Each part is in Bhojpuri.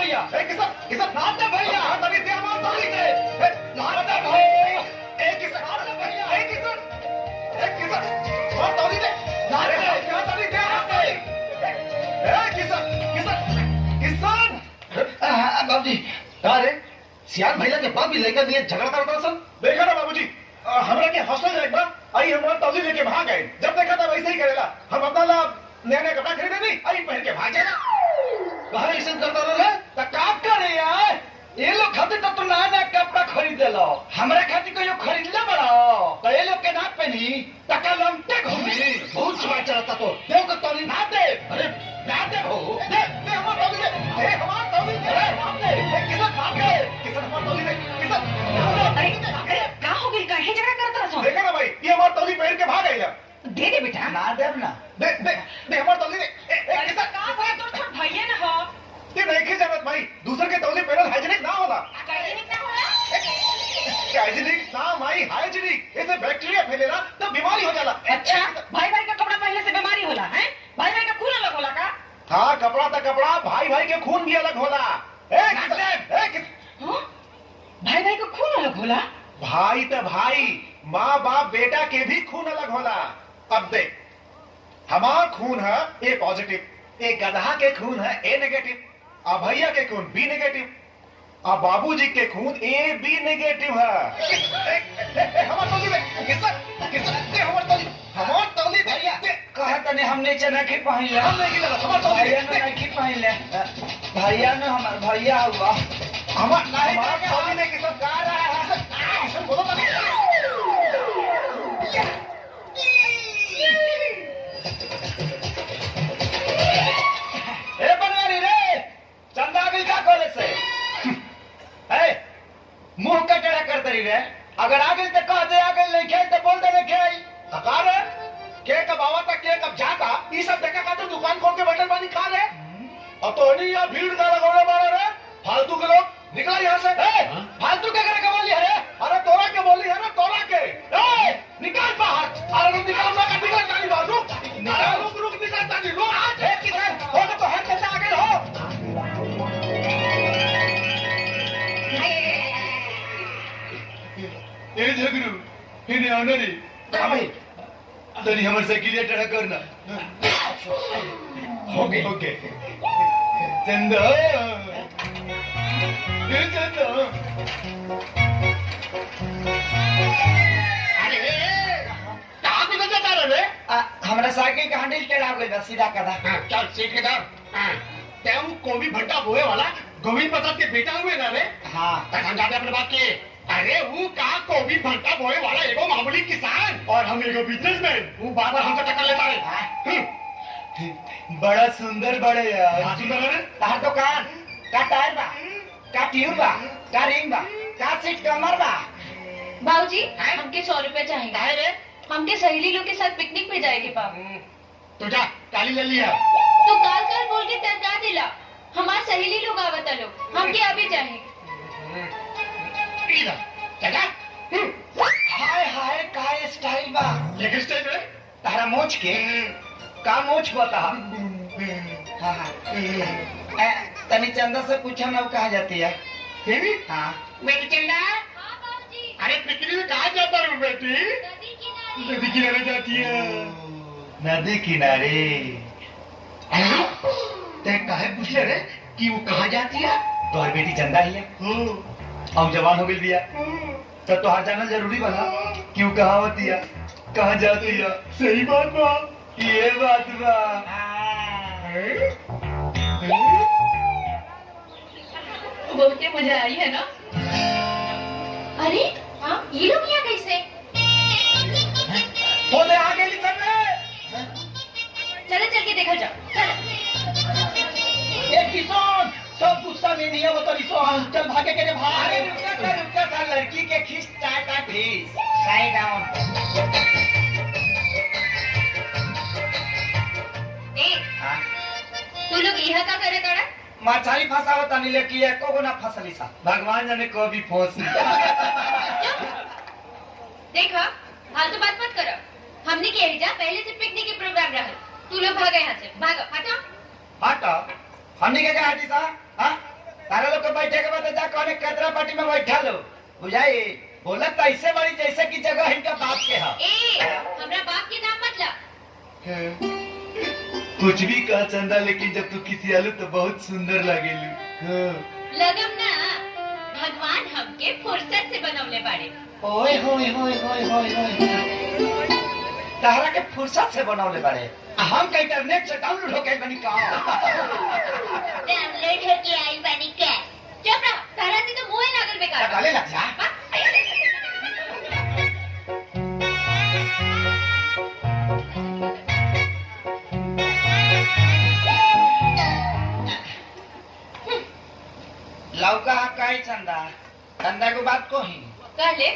भैया किसन नाम दे भैया तभी ते हमार तौली के नाम दे भाई किसन नाम दे भैया किसन और तौली दे नाम दे क्या तभी ते आके किसन बाबूजी अरे सियान भैया के बाप भी लेकर दिए झगड़ा करता सब देखा ना बाबूजी हमरा के हॉस्टल एक बार आई हमारा तौली लेके भाग गए जब देखा था वैसे ही करेला हम अपना नए कपड़ा खरीदे नहीं आई पहन के भागे ना कहा ऐसा करता रहे तो काम करे यार ये लोग खातिर तो तुम नया कपड़ा खरीद लो हमारे खातिर कोई खरीद ले बड़ा तो ये लोग के नाक पे नहीं टका लमटे घूमी बहुत चुरा चलता तो देव को तौली ना दे अरे ना दे हो दे हमार तौली दे हमार तौली दे किसन भाग गए किसन हमार तौली दे किसन अरे क्या हो गई काहे झगड़ा करता रहो देखा ना भाई ये हमार तौली पहन के भाग गए दे दे बेटा ना दे ना दे हमार तौली दे किसन कहां से तो छोट भैया ना हो ये नहीं के जरूरत भाई दूसरे के तौली पहनल हाइजीनिक ना होला हाइजीनिक ना होला हाइजीनिक ना भाई हाइजीनिक इससे बैक्टीरिया फैलेला तो बीमारी हो जाला अच्छा भाई भाई का कपड़ा पहनने से बीमारी होला हैं भाई भाई का खून अलग होला का हाँ कपड़ा तो कपड़ा भाई भाई के खून भी अलग होला भाई भाई का खून अलग होला भाई तो भाई माँ बाप बेटा के भी खून अलग होला अब देख हमारा खून है ए पॉजिटिव एक गधा के खून है ए नेगेटिव और भैया के खून बी नेगेटिव और बाबूजी के खून ए बी नेगेटिव है हमार तौली हमार तौली भैया कहा तने हमने चना के पहन ले हम नहीं लगा हमार तौली भैया ने नहीं पहन ले भैया ने हमार भैया हुआ हमार तौली ने किसन गा रहा है किसन बोलो तो बनवारी रे चंदा बिल का कॉलेज से मुंह का टेढ़ा कर दे रे अगर आगे तो कह दे आगे नहीं खेल तो बोल दे नहीं खेल अकार के कब आवा तक के कब जाता ये सब देखा खातिर दुकान खोल के बैठल पानी खा रहे और तो नहीं यार भीड़ का लगाने वाला रे फालतू के लोग निकला यहाँ से फालतू के करे बोली है अरे तोरा के बोली है ना तोरा के निकाल बाहर अरे निकाल ना निकाल ताली बाजू निकाल रुक निकाल ताली लो आज है किसान हो तो हाथ से आगे हो ए झगरू इने आनरी क्या भाई तनी हमर साइकिल टेढ़ा करना हो गए चंदा ए चंदा अरे कहाँ भी नजर आ रहे हमरा साइकिल का हैंडल टेढ़ा हो गई बस सीधा कदा चल सीट के दार क्या वो कोबी भट्टा बोए वाला गोविंद प्रसाद के बेटा हुए ना रे हाँ समझा दे अपने बात के अरे वो कहा कोबी भट्टा बोए वाला एगो मामूली किसान और हम एगो बिजनेसमैन वो बार बार हमसे टक्कर लेता है बड़ा सुंदर बड़े यार सुंदर है तार दुकान का टायर बा का ट्यूब बा का रिंग बा का सीट कमर बा बाबूजी हमके 100 रुपए चाहिए काहे रे हमके सहेली लोग के साथ पिकनिक पे जाएंगे पापा तो जा काली ले लिया तो काल काल बोल के तरका दिला हमार सहेली लोग आवता लोग हमके अभी चाहिए इधर चला हाय हाय का स्टाइल बा लेकिन स्टेज रे तारा मोच के का मोच बता हाँ हाँ तनी चंदा से पूछा ना वो कहा जाती है बेबी हाँ बेटी चंदा अरे पिकनिक में कहाँ जाता रे बेटी नदी किनारे जाती है नदी किनारे ते काहे पूछले रे कि वो कहाँ जाती है तोहर बेटी चंदा ही है अब जवान हो गई बिया तो तोहार जानल जरूरी बना क्यों कहा होती है कहाँ जाती है सही बात बा ये बात बा बहुते मजा आई है ना अरे हाँ ये लोग यहाँ कैसे बोले आगे निकल रे चलो चल के देखा जाओ चलो ये किसान सब गुस्सा में नहीं है वो तो रिसोन चल भागे के भागे रुका सा लड़की के खींच टाटा भीस साइड डाउन ए तू लोग यहाँ का करे कड़ा मछली फंसावत नहीं लेकिन एको गो ना फंसली सा भगवान जाने कभी फंस देखा फालतू बात मत करो हमने क्या जा पहले से पिकनिक के प्रोग्राम रहा तू लोग भागो यहाँ से भागो हटो हट हमने क्या कहा सा हां तारा लोग के बैठे के बाद जा कहने कतरा पार्टी में बैठा लो बुझाई बोलत तो ऐसे बड़ी जैसे की जगह इनका बाप के है ए हमरा बाप के नाम मत ला। कुछ भी कहा चंदा, लेकिन जब तू किसी आलू तो बहुत सुंदर लगेलू। लगम ना भगवान हमके फुर्सत से बनवले बाड़े। ओए होए होए होए होए होए तारा के फुर्सत से बनौले बाड़े हम का इंटरनेट से डाउनलोड होके बनी का डाउनलोड होके आई बनी के। चुप रह, तारा से तो मुंह लागल बेकार। डाले लग जा लौका काई चंदा चंदा को बात को ही कर ले।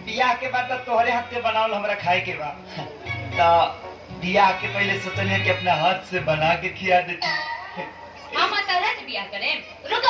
बियाह के बाद तो तोहरे हाथ के बनावल हमरा खाए के बा तो बियाह के पहले सोचलिए कि अपना हाथ से बना के खिया देती हम तारा से बियाह करें। रुको